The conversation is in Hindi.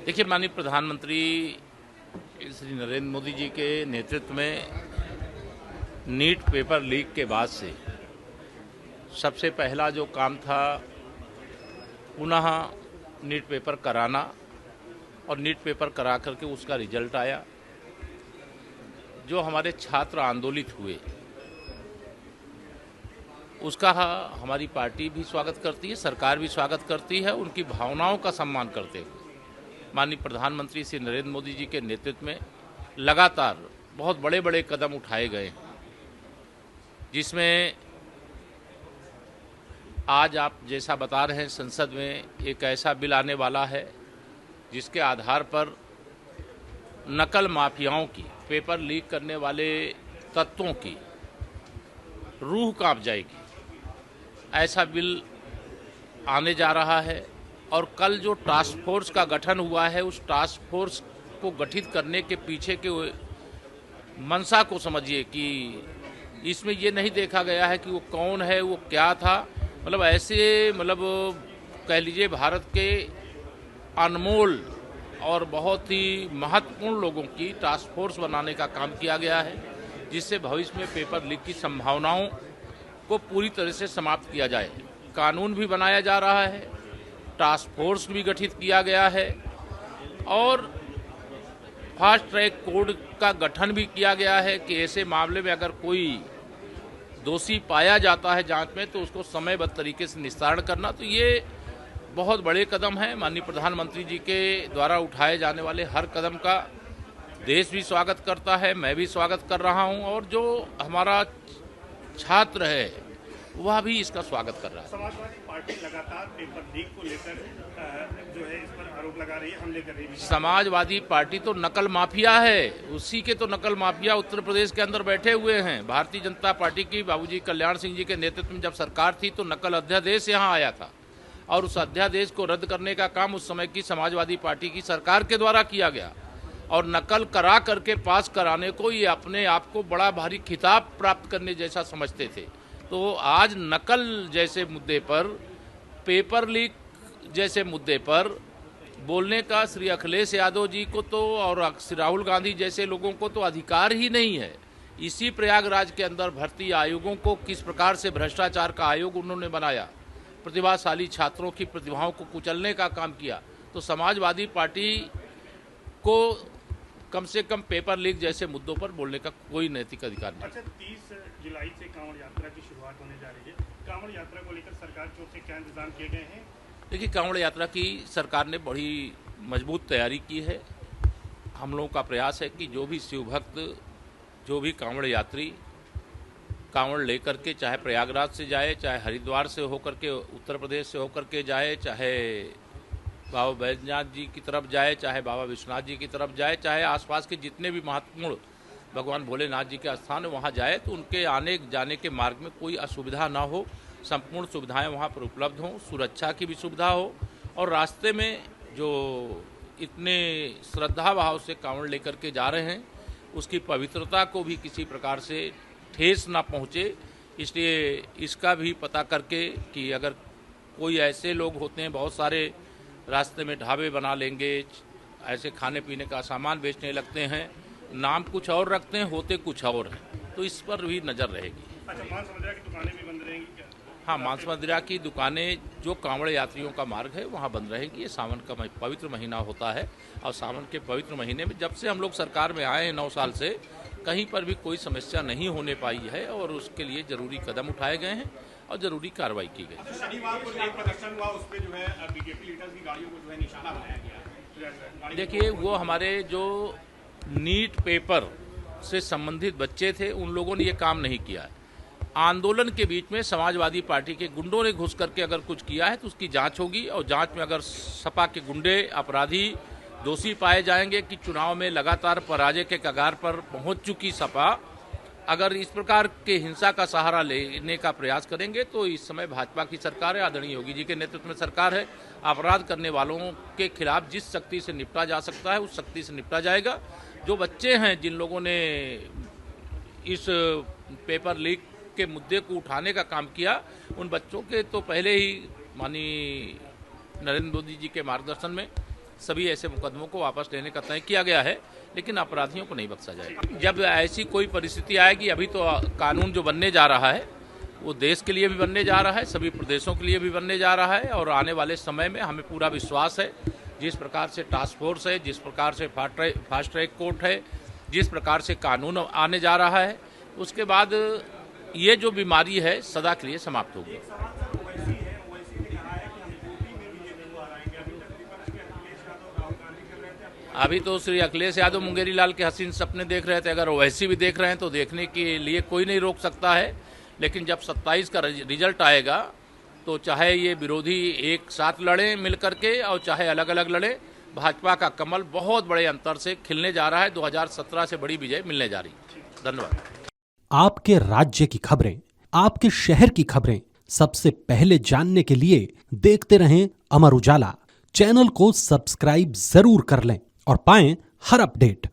देखिए, माननीय प्रधानमंत्री श्री नरेंद्र मोदी जी के नेतृत्व में नीट पेपर लीक के बाद से सबसे पहला जो काम था पुनः नीट पेपर कराना, और नीट पेपर करा करके उसका रिजल्ट आया। जो हमारे छात्र आंदोलित हुए उसका हमारी पार्टी भी स्वागत करती है, सरकार भी स्वागत करती है। उनकी भावनाओं का सम्मान करते हुए माननीय प्रधानमंत्री श्री नरेंद्र मोदी जी के नेतृत्व में लगातार बहुत बड़े बड़े कदम उठाए गए हैं, जिसमें आज आप जैसा बता रहे हैं संसद में एक ऐसा बिल आने वाला है जिसके आधार पर नकल माफियाओं की, पेपर लीक करने वाले तत्वों की रूह कांप जाएगी, ऐसा बिल आने जा रहा है। और कल जो टास्क फोर्स का गठन हुआ है, उस टास्क फोर्स को गठित करने के पीछे के मंशा को समझिए कि इसमें ये नहीं देखा गया है कि वो कौन है, वो क्या था। मतलब ऐसे कह लीजिए भारत के अनमोल और बहुत ही महत्वपूर्ण लोगों की टास्क फोर्स बनाने का काम किया गया है, जिससे भविष्य में पेपर लीक की संभावनाओं को पूरी तरह से समाप्त किया जाए। कानून भी बनाया जा रहा है, टास्क फोर्स भी गठित किया गया है और फास्ट ट्रैक कोर्ट का गठन भी किया गया है कि ऐसे मामले में अगर कोई दोषी पाया जाता है जांच में तो उसको समयबद्ध तरीके से निस्तारण करना। तो ये बहुत बड़े कदम हैं। माननीय प्रधानमंत्री जी के द्वारा उठाए जाने वाले हर कदम का देश भी स्वागत करता है, मैं भी स्वागत कर रहा हूं, और जो हमारा छात्र है वह भी इसका स्वागत कर रहा है। समाजवादी पार्टी लगातार पेपर लीक को लेकर जो है इस पर आरोप लगा रही है, हमले कर रही है। समाजवादी पार्टी तो नकल माफिया है, उसी के तो नकल माफिया उत्तर प्रदेश के अंदर बैठे हुए हैं। भारतीय जनता पार्टी की बाबूजी कल्याण सिंह जी के नेतृत्व में जब सरकार थी तो नकल अध्यादेश यहाँ आया था, और उस अध्यादेश को रद्द करने का काम उस समय की समाजवादी पार्टी की सरकार के द्वारा किया गया, और नकल करा करके पास कराने को ये अपने आप को बड़ा भारी खिताब प्राप्त करने जैसा समझते थे। तो आज नकल जैसे मुद्दे पर, पेपर लीक जैसे मुद्दे पर बोलने का श्री अखिलेश यादव जी को तो और श्री राहुल गांधी जैसे लोगों को तो अधिकार ही नहीं है। इसी प्रयागराज के अंदर भर्ती आयोगों को किस प्रकार से भ्रष्टाचार का आयोग उन्होंने बनाया, प्रतिभाशाली छात्रों की प्रतिभाओं को कुचलने का काम किया। तो समाजवादी पार्टी को कम से कम पेपर लीक जैसे मुद्दों पर बोलने का कोई नैतिक अधिकार नहीं। अच्छा, 30 जुलाई से कांवड़ यात्रा की शुरुआत होने जा रही है। कांवड़ यात्रा को लेकर सरकार की ओर से क्या इंतजाम किए गए हैं? देखिए, कांवड़ यात्रा की सरकार ने बड़ी मजबूत तैयारी की है। हम लोगों का प्रयास है कि जो भी शिव भक्त, जो भी कांवड़ यात्री कांवड़ लेकर के चाहे प्रयागराज से जाए, चाहे हरिद्वार से होकर के उत्तर प्रदेश से होकर के जाए, चाहे बाबा बैजनाथ जी की तरफ जाए, चाहे बाबा विश्वनाथ जी की तरफ जाए, चाहे आसपास के जितने भी महत्वपूर्ण भगवान भोलेनाथ जी के स्थान है वहाँ जाए, तो उनके आने जाने के मार्ग में कोई असुविधा ना हो, संपूर्ण सुविधाएं वहाँ पर उपलब्ध हों, सुरक्षा की भी सुविधा हो, और रास्ते में जो इतने श्रद्धा भाव से कांवड़ लेकर के जा रहे हैं उसकी पवित्रता को भी किसी प्रकार से ठेस ना पहुँचे। इसलिए इसका भी पता करके कि अगर कोई ऐसे लोग होते हैं, बहुत सारे रास्ते में ढाबे बना लेंगे, ऐसे खाने पीने का सामान बेचने लगते हैं, नाम कुछ और रखते हैं, होते कुछ और हैं, तो इस पर भी नज़र रहेगी। अच्छा, मांस मदिरा की दुकानें भी बंद रहेंगी क्या? हाँ, मांस मदिरा की दुकानें जो कांवड़ यात्रियों का मार्ग है वहाँ बंद रहेगी। ये सावन का पवित्र महीना होता है, और सावन के पवित्र महीने में जब से हम लोग सरकार में आए हैं 9 साल से, कहीं पर भी कोई समस्या नहीं होने पाई है, और उसके लिए जरूरी कदम उठाए गए हैं और जरूरी कार्रवाई की गई। शनिवार को एक प्रदर्शन हुआ, उसमें जो है बीजेपी लीडर्स की गाड़ियों को जो है निशाना बनाया गया। देखिए, वो हमारे जो नीट पेपर से संबंधित बच्चे थे उन लोगों ने ये काम नहीं किया है। आंदोलन के बीच में समाजवादी पार्टी के गुंडों ने घुस करके अगर कुछ किया है तो उसकी जांच होगी, और जांच में अगर सपा के गुंडे अपराधी दोषी पाए जाएंगे कि चुनाव में लगातार पराजय के कगार पर पहुंच चुकी सपा अगर इस प्रकार के हिंसा का सहारा लेने का प्रयास करेंगे, तो इस समय भाजपा की सरकार है, आदरणीय योगी जी के नेतृत्व में सरकार है, अपराध करने वालों के खिलाफ जिस शक्ति से निपटा जा सकता है उस शक्ति से निपटा जाएगा। जो बच्चे हैं जिन लोगों ने इस पेपर लीक के मुद्दे को उठाने का काम किया, उन बच्चों के तो पहले ही माननीय नरेंद्र मोदी जी के मार्गदर्शन में सभी ऐसे मुकदमों को वापस लेने का तय किया गया है, लेकिन अपराधियों को नहीं बख्शा जाएगा। जब ऐसी कोई परिस्थिति आएगी, अभी तो कानून जो बनने जा रहा है वो देश के लिए भी बनने जा रहा है, सभी प्रदेशों के लिए भी बनने जा रहा है, और आने वाले समय में हमें पूरा विश्वास है, जिस प्रकार से टास्क फोर्स है, जिस प्रकार से फास्ट ट्रैक कोर्ट है, जिस प्रकार से कानून आने जा रहा है, उसके बाद ये जो बीमारी है सदा के लिए समाप्त होगी। अभी तो श्री अखिलेश यादव मुंगेरी लाल के हसीन सपने देख रहे थे, अगर ओवैसी भी देख रहे हैं तो देखने के लिए कोई नहीं रोक सकता है, लेकिन जब 27 का रिजल्ट आएगा तो चाहे ये विरोधी एक साथ लड़े मिल करके और चाहे अलग अलग लड़े, भाजपा का कमल बहुत बड़े अंतर से खिलने जा रहा है। 2017 से बड़ी विजय मिलने जा रही है। धन्यवाद। आपके राज्य की खबरें, आपके शहर की खबरें सबसे पहले जानने के लिए देखते रहें अमर उजाला। चैनल को सब्सक्राइब जरूर कर लें और पाएं हर अपडेट।